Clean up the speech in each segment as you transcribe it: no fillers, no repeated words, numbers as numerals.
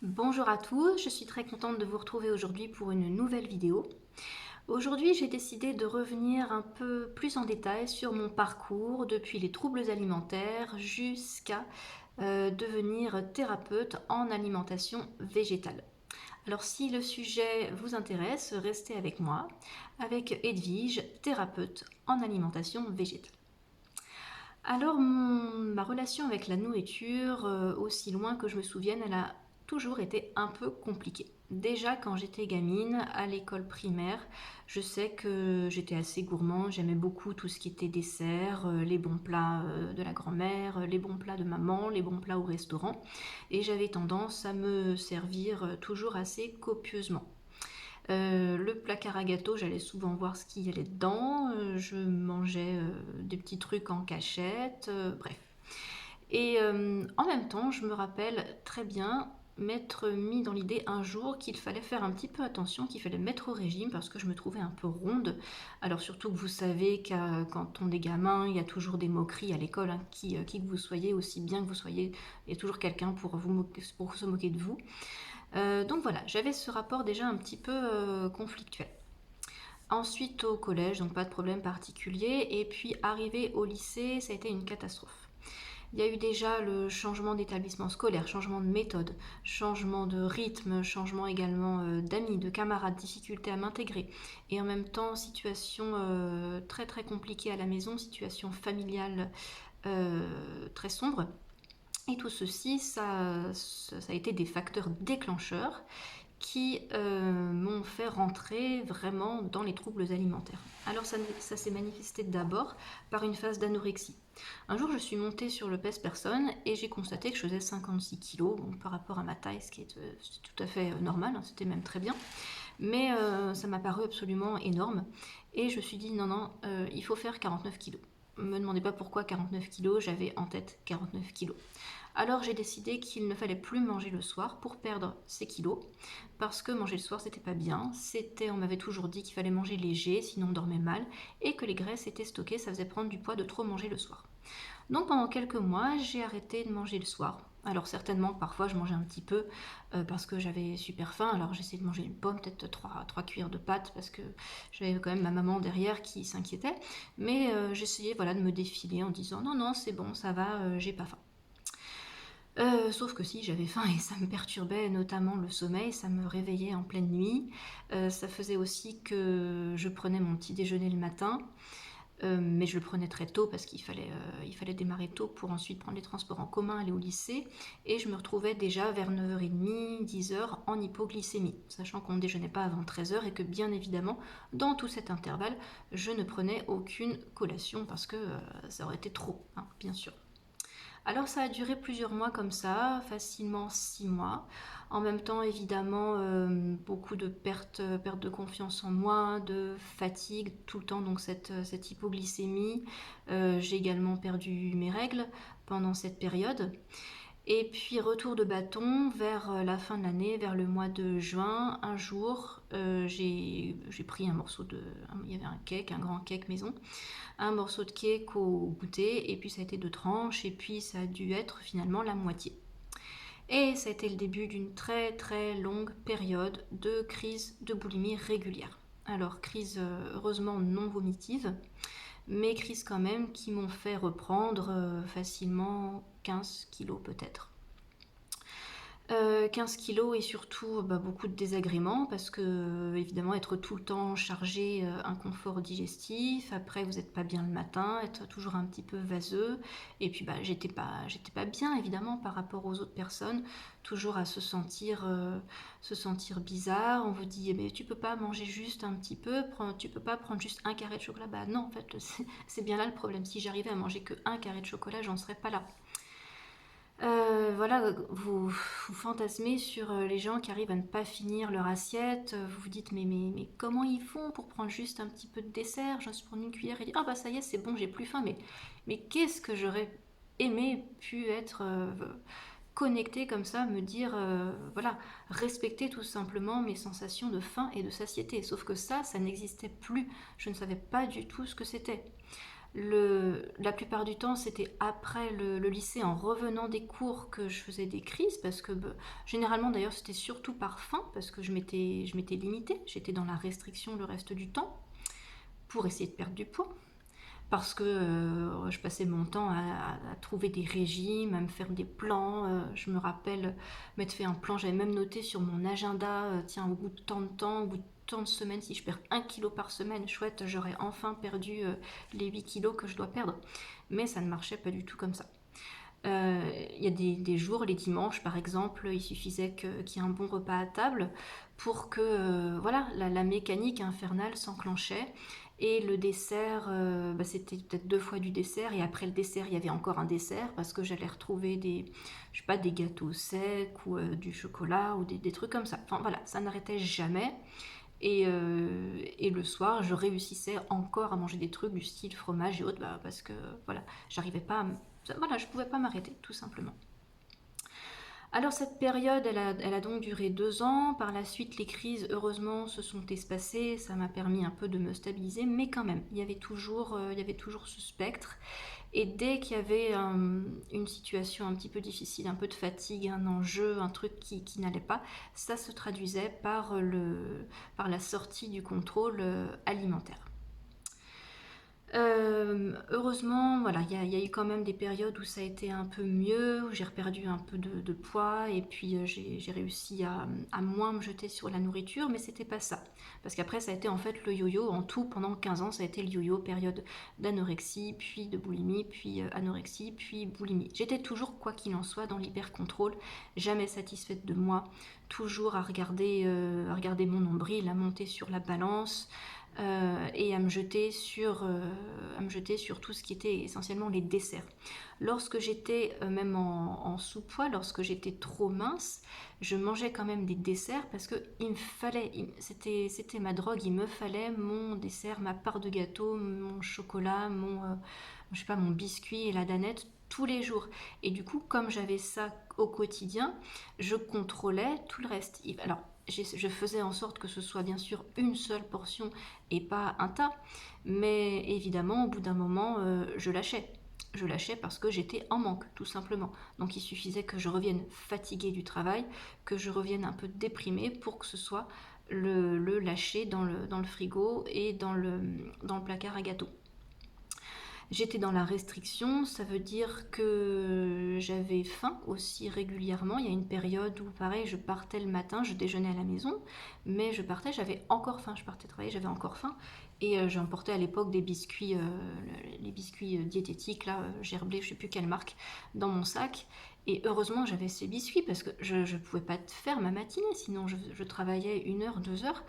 Bonjour à tous, je suis très contente de vous retrouver aujourd'hui pour une nouvelle vidéo. Aujourd'hui, j'ai décidé de revenir un peu plus en détail sur mon parcours depuis les troubles alimentaires jusqu'à devenir thérapeute en alimentation végétale. Alors si le sujet vous intéresse, restez avec moi, avec Edwige, thérapeute en alimentation végétale. Alors, ma relation avec la nourriture, aussi loin que je me souvienne, elle a toujours été un peu compliquée. Déjà quand j'étais gamine, à l'école primaire, je sais que j'étais assez gourmande, j'aimais beaucoup tout ce qui était dessert, les bons plats de la grand-mère, les bons plats de maman, les bons plats au restaurant, et j'avais tendance à me servir toujours assez copieusement. Le placard à gâteaux, j'allais souvent voir ce qu'il y avait dedans. Je mangeais des petits trucs en cachette, bref. Et en même temps, je me rappelle très bien m'être mis dans l'idée un jour qu'il fallait faire un petit peu attention, qu'il fallait mettre au régime parce que je me trouvais un peu ronde. Alors surtout que vous savez que quand on est gamin, il y a toujours des moqueries à l'école, hein, qui que vous soyez, aussi bien que vous soyez, il y a toujours quelqu'un pour se moquer de vous. Donc voilà, j'avais ce rapport déjà un petit peu conflictuel. Ensuite au collège, donc pas de problème particulier. Et puis arrivé au lycée, ça a été une catastrophe. Il y a eu déjà le changement d'établissement scolaire, changement de méthode, changement de rythme, changement également d'amis, de camarades, difficulté à m'intégrer. Et en même temps, situation très très compliquée à la maison, situation familiale très sombre. Et tout ceci, ça a été des facteurs déclencheurs qui m'ont fait rentrer vraiment dans les troubles alimentaires. Alors ça s'est manifesté d'abord par une phase d'anorexie. Un jour, je suis montée sur le pèse-personne et j'ai constaté que je faisais 56 kilos bon, par rapport à ma taille, ce qui est tout à fait normal, hein, c'était même très bien. Mais ça m'a paru absolument énorme et je me suis dit non, non, il faut faire 49 kilos. Ne me demandez pas pourquoi 49 kilos, j'avais en tête 49 kilos. Alors j'ai décidé qu'il ne fallait plus manger le soir pour perdre ces kilos, parce que manger le soir c'était pas bien, on m'avait toujours dit qu'il fallait manger léger, sinon on dormait mal, et que les graisses étaient stockées, ça faisait prendre du poids de trop manger le soir. Donc pendant quelques mois, j'ai arrêté de manger le soir. Alors certainement parfois je mangeais un petit peu parce que j'avais super faim, alors j'essayais de manger une pomme, peut-être trois cuillères de pâtes parce que j'avais quand même ma maman derrière qui s'inquiétait, mais j'essayais voilà, de me défiler en disant non non c'est bon ça va, j'ai pas faim. Sauf que si, j'avais faim et ça me perturbait notamment le sommeil, ça me réveillait en pleine nuit. Ça faisait aussi que je prenais mon petit déjeuner le matin, mais je le prenais très tôt parce il fallait démarrer tôt pour ensuite prendre les transports en commun, aller au lycée. Et je me retrouvais déjà vers 9h30, 10h en hypoglycémie, sachant qu'on ne déjeunait pas avant 13h et que bien évidemment, dans tout cet intervalle, je ne prenais aucune collation parce que ça aurait été trop, hein, bien sûr. Alors ça a duré plusieurs mois comme ça, facilement 6 mois. En même temps, évidemment, beaucoup de perte de confiance en moi, de fatigue tout le temps, donc cette hypoglycémie. J'ai également perdu mes règles pendant cette période. Et puis retour de bâton vers la fin de l'année, vers le mois de juin, un jour, j'ai pris un morceau de... Il y avait un cake, un grand cake maison, un morceau de cake au goûter, et puis ça a été deux tranches, et puis ça a dû être finalement la moitié. Et ça a été le début d'une très très longue période de crise de boulimie régulière. Alors crise heureusement non vomitive, mais crises quand même qui m'ont fait reprendre facilement 15 kilos peut-être. 15 kilos et surtout bah, beaucoup de désagréments parce que évidemment être tout le temps chargé, inconfort digestif, après vous n'êtes pas bien le matin, être toujours un petit peu vaseux, et puis bah, j'étais pas bien évidemment par rapport aux autres personnes, toujours à se sentir bizarre. On vous dit eh ben, tu peux pas manger juste un petit peu, tu peux pas prendre juste un carré de chocolat, bah non en fait c'est bien là le problème, si j'arrivais à manger que un carré de chocolat j'en serais pas là. Voilà, vous fantasmez sur les gens qui arrivent à ne pas finir leur assiette. Vous vous dites, mais comment ils font pour prendre juste un petit peu de dessert, juste prendre une cuillère et dire, ah bah ça y est, c'est bon, j'ai plus faim. Mais qu'est-ce que j'aurais aimé pu être connecté comme ça, me dire, voilà, respecter tout simplement mes sensations de faim et de satiété. Sauf que ça n'existait plus. Je ne savais pas du tout ce que c'était. La plupart du temps, c'était après le lycée, en revenant des cours, que je faisais des crises, parce que généralement d'ailleurs c'était surtout par faim, parce que je m'étais limitée, j'étais dans la restriction le reste du temps, pour essayer de perdre du poids. Parce que je passais mon temps à trouver des régimes, à me faire des plans. Je me rappelle m'être fait un plan, j'avais même noté sur mon agenda, tiens, au bout de tant de temps, au bout de tant de semaines, si je perds 1 kilo par semaine, chouette, j'aurais enfin perdu les 8 kilos que je dois perdre. Mais ça ne marchait pas du tout comme ça. Il y a des jours, les dimanches par exemple, il suffisait qu'il y ait un bon repas à table pour que voilà, la mécanique infernale s'enclenchait. Et le dessert, c'était peut-être 2 fois du dessert, et après le dessert il y avait encore un dessert, parce que j'allais retrouver je sais pas, des gâteaux secs ou du chocolat ou des trucs comme ça. Enfin voilà, ça n'arrêtait jamais. Et le soir, je réussissais encore à manger des trucs du style fromage et autres, parce que voilà, j'arrivais pas voilà, je pouvais pas m'arrêter, tout simplement. Alors cette période, elle a donc duré 2 ans. Par la suite, les crises, heureusement, se sont espacées. Ça m'a permis un peu de me stabiliser, mais quand même, il y avait toujours ce spectre. Et dès qu'il y avait une situation un petit peu difficile, un peu de fatigue, un enjeu, un truc qui n'allait pas, ça se traduisait par la sortie du contrôle alimentaire. Heureusement, voilà, il y a eu quand même des périodes où ça a été un peu mieux, où j'ai reperdu un peu de poids, et puis j'ai réussi à moins me jeter sur la nourriture, mais c'était pas ça. Parce qu'après, ça a été en fait le yo-yo. En tout, pendant 15 ans, ça a été le yo-yo, période d'anorexie, puis de boulimie, puis anorexie, puis boulimie. J'étais toujours, quoi qu'il en soit, dans l'hyper-contrôle, jamais satisfaite de moi, toujours à regarder mon nombril, à monter sur la balance, et à me jeter sur tout ce qui était essentiellement les desserts. Lorsque j'étais même en sous-poids, lorsque j'étais trop mince, je mangeais quand même des desserts, parce que il me fallait, c'était ma drogue, il me fallait mon dessert, ma part de gâteau, mon chocolat, je sais pas, mon biscuit et la danette tous les jours. Et du coup, comme j'avais ça au quotidien, je contrôlais tout le reste. Alors, je faisais en sorte que ce soit bien sûr une seule portion et pas un tas, mais évidemment au bout d'un moment je lâchais. Je lâchais parce que j'étais en manque, tout simplement. Donc il suffisait que je revienne fatiguée du travail, que je revienne un peu déprimée, pour que ce soit le lâcher dans le frigo et dans le placard à gâteaux. J'étais dans la restriction, ça veut dire que j'avais faim aussi régulièrement. Il y a une période où, pareil, je partais le matin, je déjeunais à la maison, mais je partais, j'avais encore faim. Je partais travailler, j'avais encore faim. Et j'emportais à l'époque des biscuits, les biscuits diététiques, là, gerblés, je sais plus quelle marque, dans mon sac. Et heureusement, j'avais ces biscuits, parce que je ne pouvais pas faire ma matinée, sinon je travaillais 1 heure, 2 heures.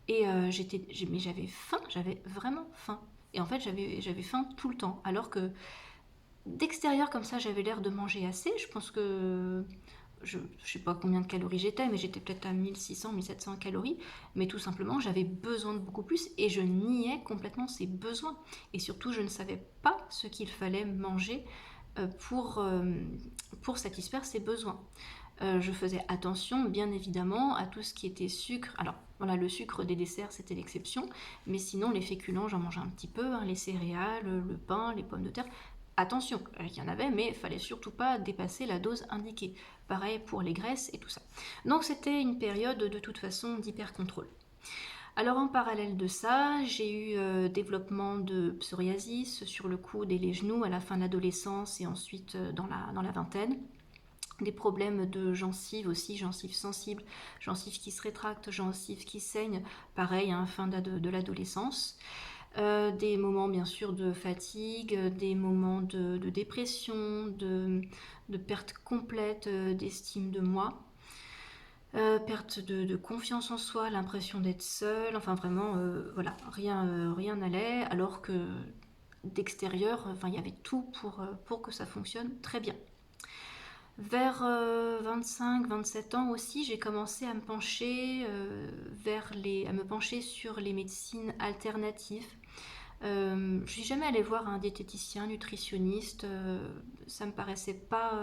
Et mais j'avais faim, j'avais vraiment faim. Et en fait, j'avais faim tout le temps. Alors que d'extérieur, comme ça, j'avais l'air de manger assez. Je pense que je ne sais pas combien de calories j'étais, mais j'étais peut-être à 1600, 1700 calories. Mais tout simplement, j'avais besoin de beaucoup plus, et je niais complètement ces besoins. Et surtout, je ne savais pas ce qu'il fallait manger pour satisfaire ces besoins. Je faisais attention, bien évidemment, à tout ce qui était sucre. Alors, voilà, le sucre des desserts, c'était l'exception. Mais sinon, les féculents, j'en mangeais un petit peu, hein, les céréales, le pain, les pommes de terre. Attention, il y en avait, mais il fallait surtout pas dépasser la dose indiquée. Pareil pour les graisses et tout ça. Donc, c'était une période, de toute façon, d'hyper-contrôle. Alors, en parallèle de ça, j'ai eu développement de psoriasis sur le coude et les genoux à la fin de l'adolescence, et ensuite dans la vingtaine. Des problèmes de gencives aussi, gencives sensibles, gencives qui se rétractent, gencives qui saignent, pareil, hein, fin de l'adolescence. Des moments bien sûr de fatigue, des moments de dépression, de perte complète d'estime de moi, perte de confiance en soi, l'impression d'être seule, enfin vraiment, voilà, rien n'allait, alors que d'extérieur, enfin, il y avait tout pour que ça fonctionne très bien. Vers 25-27 ans aussi, j'ai commencé à me pencher à me pencher sur les médecines alternatives. Je suis jamais allée voir un diététicien, nutritionniste. Ça me paraissait pas,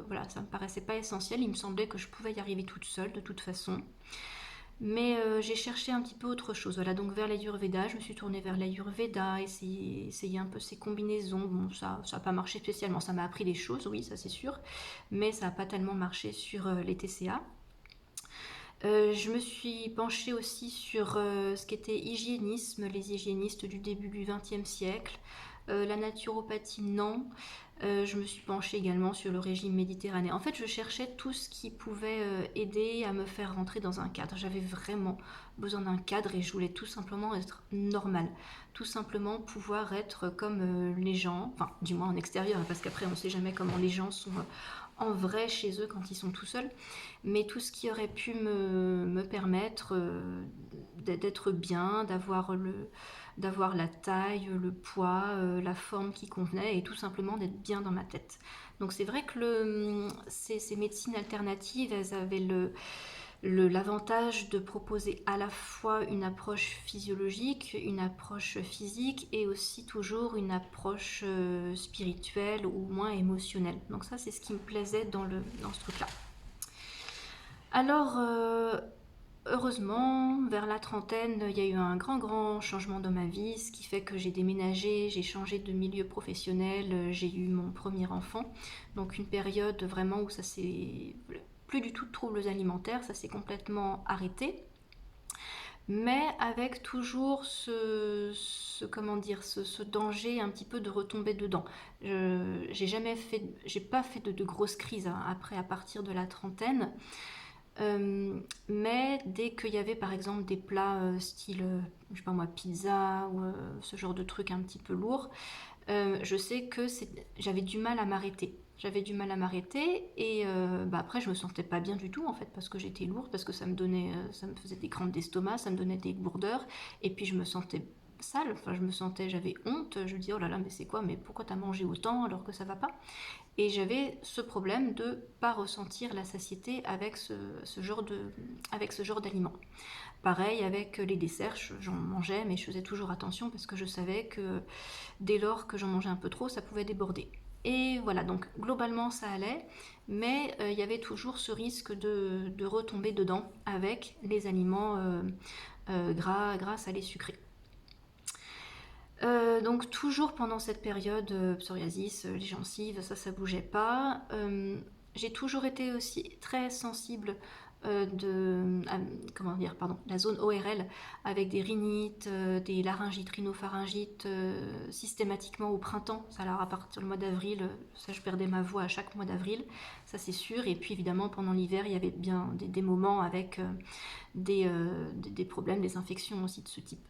voilà, ça me paraissait pas essentiel. Il me semblait que je pouvais y arriver toute seule de toute façon. Mais j'ai cherché un petit peu autre chose. Voilà, donc vers l'Ayurveda, je me suis tournée vers l'Ayurveda, essayer un peu ces combinaisons. Bon, ça n'a pas marché spécialement. Ça m'a appris des choses, oui, ça c'est sûr, mais ça n'a pas tellement marché sur les TCA. Je me suis penchée aussi sur ce qu'était hygiénisme, les hygiénistes du début du XXe siècle. La naturopathie, non. Je me suis penchée également sur le régime méditerranéen. En fait, je cherchais tout ce qui pouvait aider à me faire rentrer dans un cadre. J'avais vraiment besoin d'un cadre et je voulais tout simplement être normale. Tout simplement pouvoir être comme les gens, enfin, du moins en extérieur, hein, parce qu'après, on ne sait jamais comment les gens sont en vrai chez eux quand ils sont tout seuls. Mais tout ce qui aurait pu me permettre d'être bien, d'avoir la taille, le poids, la forme qui convenait et tout simplement d'être bien dans ma tête. Donc c'est vrai que ces médecines alternatives, elles avaient l'avantage de proposer à la fois une approche physiologique, une approche physique et aussi toujours une approche spirituelle ou moins émotionnelle. Donc ça c'est ce qui me plaisait dans ce truc-là. Alors, heureusement, vers la trentaine, il y a eu un grand changement dans ma vie, ce qui fait que j'ai déménagé, j'ai changé de milieu professionnel, j'ai eu mon premier enfant. Donc une période vraiment où ça s'est plus du tout de troubles alimentaires, ça s'est complètement arrêté. Mais avec toujours comment dire, ce danger un petit peu de retomber dedans. J'ai pas fait de grosses crises hein, après à partir de la trentaine. Mais dès qu'il y avait par exemple des plats style, je sais pas moi, pizza ou ce genre de trucs un petit peu lourds, je sais que j'avais du mal à m'arrêter. J'avais du mal à m'arrêter et après je me sentais pas bien du tout en fait parce que j'étais lourde, parce que ça me faisait des crampes d'estomac, ça me donnait des lourdeurs et puis je me sentais sale, enfin j'avais honte, je me disais oh là là mais c'est quoi, mais pourquoi t'as mangé autant alors que ça va pas? Et j'avais ce problème de pas ressentir la satiété avec ce genre d'aliments. Pareil avec les desserts, j'en mangeais, mais je faisais toujours attention parce que je savais que dès lors que j'en mangeais un peu trop, ça pouvait déborder. Et voilà, donc globalement ça allait, mais il y avait toujours ce risque de retomber dedans avec les aliments gras, salés, sucrés. Donc toujours pendant cette période psoriasis, les gencives, ça bougeait pas. J'ai toujours été aussi très sensible comment dire, pardon, la zone ORL avec des rhinites, des laryngites, rhinopharyngites systématiquement au printemps. Ça alors à partir du mois d'avril, ça je perdais ma voix à chaque mois d'avril, ça c'est sûr. Et puis évidemment pendant l'hiver il y avait bien des moments avec des problèmes, des infections aussi de ce type.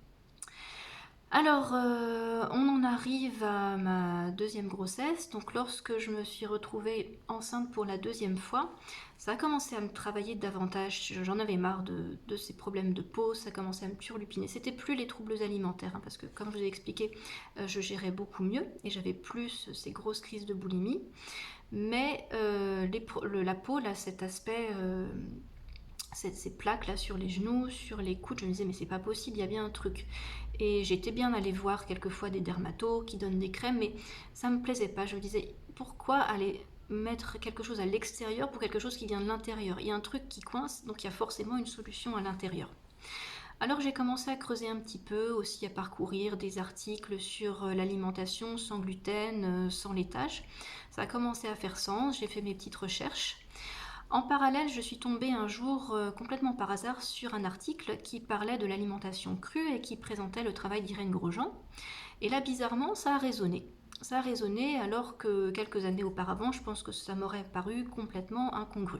Alors, on en arrive à ma deuxième grossesse. Donc, lorsque je me suis retrouvée enceinte pour la deuxième fois, ça a commencé à me travailler davantage. J'en avais marre de ces problèmes de peau, ça commençait à me turlupiner. C'était plus les troubles alimentaires, hein, parce que comme je vous ai expliqué, je gérais beaucoup mieux et j'avais plus ces grosses crises de boulimie. Mais la peau, là, cet aspect ces plaques là sur les genoux, sur les coudes, je me disais mais c'est pas possible, il y a bien un truc. Et j'étais bien allée voir quelquefois des dermatos qui donnent des crèmes, mais ça me plaisait pas. Je me disais pourquoi aller mettre quelque chose à l'extérieur pour quelque chose qui vient de l'intérieur. Il y a un truc qui coince, donc il y a forcément une solution à l'intérieur. Alors j'ai commencé à creuser un petit peu, aussi à parcourir des articles sur l'alimentation sans gluten, sans laitage. Ça a commencé à faire sens, j'ai fait mes petites recherches. En parallèle, je suis tombée un jour complètement par hasard sur un article qui parlait de l'alimentation crue et qui présentait le travail d'Irène Grosjean. Et là, bizarrement, ça a résonné. Ça a résonné alors que quelques années auparavant, je pense que ça m'aurait paru complètement incongru.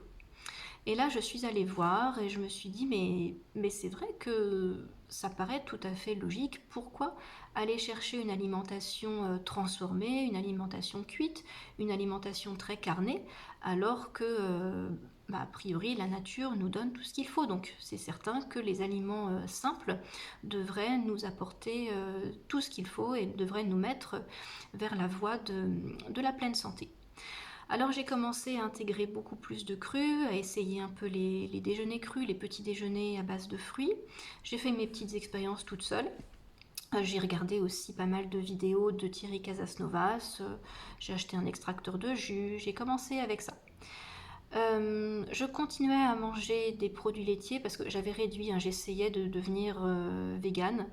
Et là, je suis allée voir et je me suis dit, mais c'est vrai que ça paraît tout à fait logique. Pourquoi aller chercher une alimentation transformée, une alimentation cuite, une alimentation très carnée, alors que, a priori, la nature nous donne tout ce qu'il faut. Donc, c'est certain que les aliments simples devraient nous apporter tout ce qu'il faut et devraient nous mettre vers la voie de la pleine santé. Alors j'ai commencé à intégrer beaucoup plus de crus, à essayer un peu les déjeuners crus, les petits déjeuners à base de fruits. J'ai fait mes petites expériences toute seule. J'ai regardé aussi pas mal de vidéos de Thierry Casasnovas. J'ai acheté un extracteur de jus. J'ai commencé avec ça. Je continuais à manger des produits laitiers parce que j'avais réduit, hein, j'essayais de devenir végane,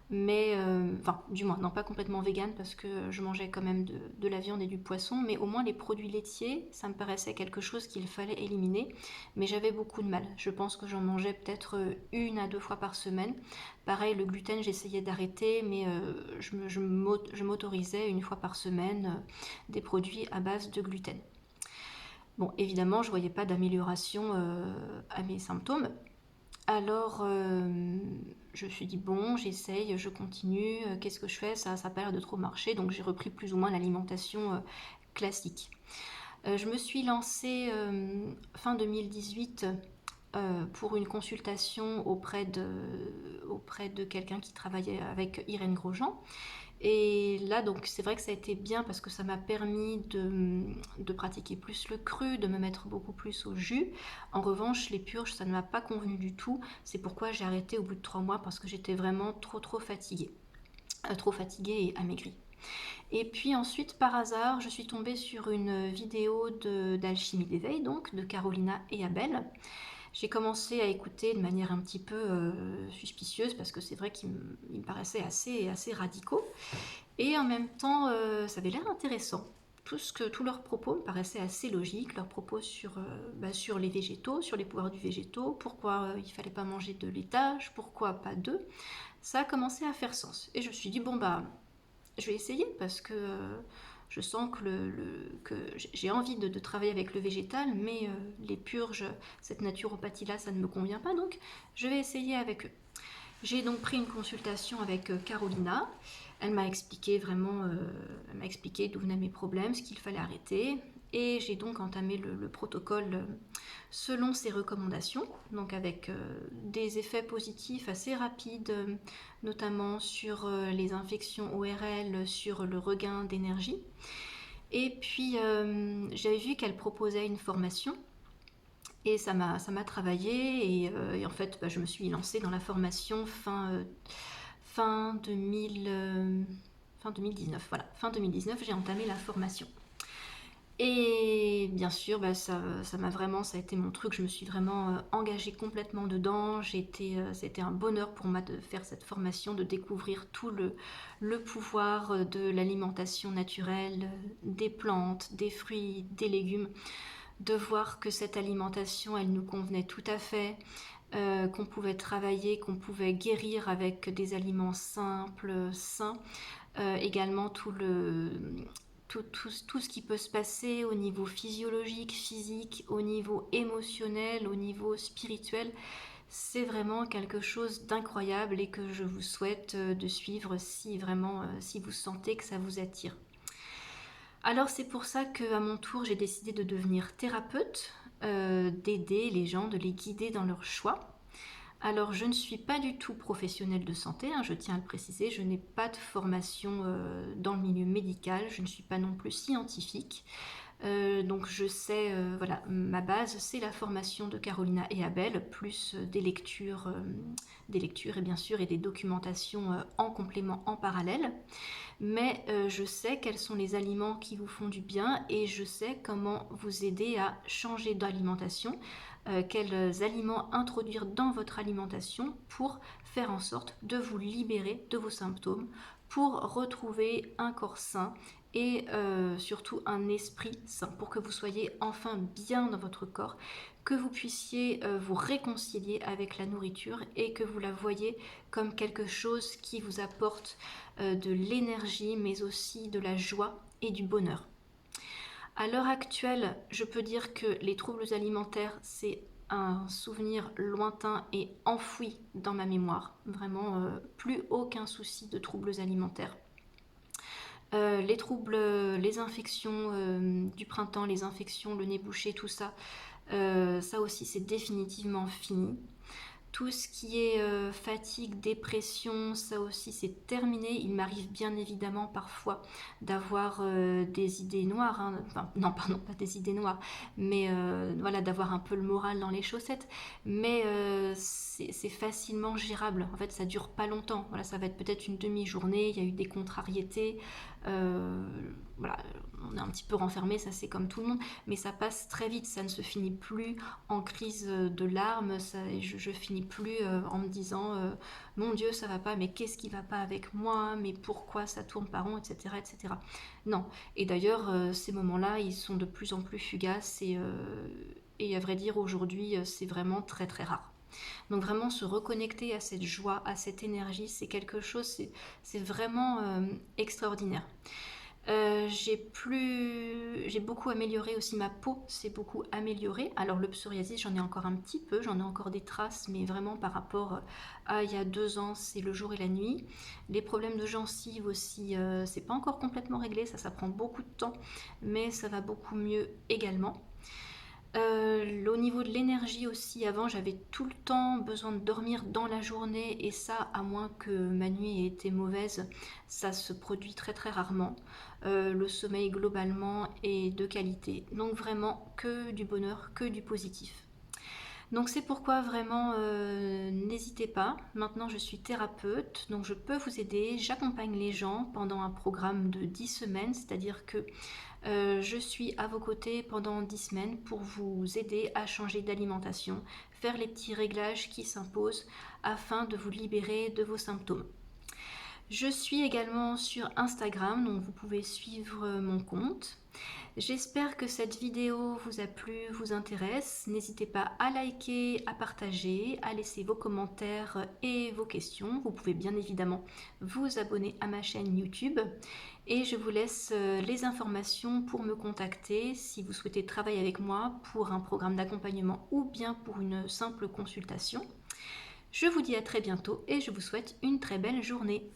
mais enfin, du moins, non pas complètement végane parce que je mangeais quand même de la viande et du poisson, mais au moins les produits laitiers, ça me paraissait quelque chose qu'il fallait éliminer, mais j'avais beaucoup de mal. Je pense que j'en mangeais peut-être 1 à 2 fois par semaine. Pareil, le gluten, j'essayais d'arrêter, mais je m'autorisais 1 fois par semaine des produits à base de gluten. Bon, évidemment, je ne voyais pas d'amélioration à mes symptômes. Alors, je me suis dit, bon, j'essaye, je continue, qu'est-ce que je fais? Ça n'a pas l'air de trop marcher, donc j'ai repris plus ou moins l'alimentation classique. Je me suis lancée fin 2018 pour une consultation auprès de quelqu'un qui travaillait avec Irène Grosjean. Et là, donc, c'est vrai que ça a été bien parce que ça m'a permis de pratiquer plus le cru, de me mettre beaucoup plus au jus. En revanche, les purges, ça ne m'a pas convenu du tout. C'est pourquoi j'ai arrêté au bout de 3 mois parce que j'étais vraiment trop fatiguée. Trop fatiguée et amaigrie. Et puis ensuite, par hasard, je suis tombée sur une vidéo d'Alchimie d'éveil, donc de Carolina et Abel. J'ai commencé à écouter de manière un petit peu suspicieuse parce que c'est vrai qu'ils me paraissaient assez radicaux. Et en même temps, ça avait l'air intéressant. Tous leurs propos me paraissaient assez logiques, leurs propos sur les végétaux, sur les pouvoirs du végétaux, pourquoi il ne fallait pas manger de laitage, pourquoi pas d'œufs. Ça a commencé à faire sens. Et je me suis dit, bon bah, je vais essayer parce que je sens que j'ai envie de travailler avec le végétal, mais les purges, cette naturopathie-là, ça ne me convient pas, donc je vais essayer avec eux. J'ai donc pris une consultation avec Carolina. Elle m'a expliqué vraiment, elle m'a expliqué d'où venaient mes problèmes, ce qu'il fallait arrêter. Et j'ai donc entamé le protocole selon ses recommandations, donc avec des effets positifs assez rapides, notamment sur les infections ORL, sur le regain d'énergie. Et puis j'avais vu qu'elle proposait une formation et ça m'a travaillé et en fait je me suis lancée dans la formation fin 2019. Voilà, fin 2019 j'ai entamé la formation. Et bien sûr, ça a été mon truc, je me suis vraiment engagée complètement dedans. C'était un bonheur pour moi de faire cette formation, de découvrir tout le pouvoir de l'alimentation naturelle, des plantes, des fruits, des légumes, de voir que cette alimentation, elle nous convenait tout à fait, qu'on pouvait travailler, qu'on pouvait guérir avec des aliments simples, sains. Également tout ce qui peut se passer au niveau physiologique, physique, au niveau émotionnel, au niveau spirituel. C'est vraiment quelque chose d'incroyable et que je vous souhaite de suivre si vous sentez que ça vous attire. Alors c'est pour ça qu'à mon tour j'ai décidé de devenir thérapeute, d'aider les gens, de les guider dans leur choix. Alors, je ne suis pas du tout professionnelle de santé, hein, je tiens à le préciser, je n'ai pas de formation dans le milieu médical, je ne suis pas non plus scientifique. Donc je sais, voilà, ma base c'est la formation de Carolina et Abel, plus des lectures et bien sûr et des documentations en complément, en parallèle. Mais je sais quels sont les aliments qui vous font du bien et je sais comment vous aider à changer d'alimentation, quels aliments introduire dans votre alimentation pour faire en sorte de vous libérer de vos symptômes, pour retrouver un corps sain et surtout un esprit sain, pour que vous soyez enfin bien dans votre corps, que vous puissiez vous réconcilier avec la nourriture et que vous la voyez comme quelque chose qui vous apporte de l'énergie, mais aussi de la joie et du bonheur. À l'heure actuelle, je peux dire que les troubles alimentaires, c'est un souvenir lointain et enfoui dans ma mémoire. Vraiment, plus aucun souci de troubles alimentaires. Les troubles, les infections du printemps, les infections, le nez bouché, tout ça, ça aussi c'est définitivement fini. Tout ce qui est fatigue, dépression, ça aussi c'est terminé. Il m'arrive bien évidemment parfois d'avoir des idées noires, hein. Enfin, non pardon, pas des idées noires, mais voilà, d'avoir un peu le moral dans les chaussettes. Mais c'est facilement gérable. En fait, ça dure pas longtemps. Voilà, ça va être peut-être une demi-journée. Il y a eu des contrariétés. Voilà, on est un petit peu renfermé, ça c'est comme tout le monde, mais ça passe très vite, ça ne se finit plus en crise de larmes, je finis plus en me disant mon Dieu ça va pas, mais qu'est-ce qui va pas avec moi, mais pourquoi ça tourne par rond, etc. etc. Non, et d'ailleurs ces moments-là ils sont de plus en plus fugaces et à vrai dire aujourd'hui c'est vraiment très très rare. Donc vraiment se reconnecter à cette joie, à cette énergie, c'est quelque chose, c'est vraiment extraordinaire. J'ai beaucoup amélioré aussi ma peau, c'est beaucoup amélioré. Alors le psoriasis, j'en ai encore un petit peu, j'en ai encore des traces, mais vraiment par rapport à il y a 2 ans, c'est le jour et la nuit. Les problèmes de gencives aussi, c'est pas encore complètement réglé, ça prend beaucoup de temps, mais ça va beaucoup mieux également. Au niveau de l'énergie aussi, avant j'avais tout le temps besoin de dormir dans la journée et ça, à moins que ma nuit ait été mauvaise, ça se produit très très rarement. Le sommeil globalement est de qualité, donc vraiment que du bonheur, que du positif. Donc c'est pourquoi vraiment n'hésitez pas. Maintenant je suis thérapeute, donc je peux vous aider. J'accompagne les gens pendant un programme de 10 semaines, c'est-à-dire que je suis à vos côtés pendant 10 semaines pour vous aider à changer d'alimentation, faire les petits réglages qui s'imposent afin de vous libérer de vos symptômes. Je suis également sur Instagram, donc vous pouvez suivre mon compte. J'espère que cette vidéo vous a plu, vous intéresse. N'hésitez pas à liker, à partager, à laisser vos commentaires et vos questions. Vous pouvez bien évidemment vous abonner à ma chaîne YouTube. Et je vous laisse les informations pour me contacter si vous souhaitez travailler avec moi pour un programme d'accompagnement ou bien pour une simple consultation. Je vous dis à très bientôt et je vous souhaite une très belle journée.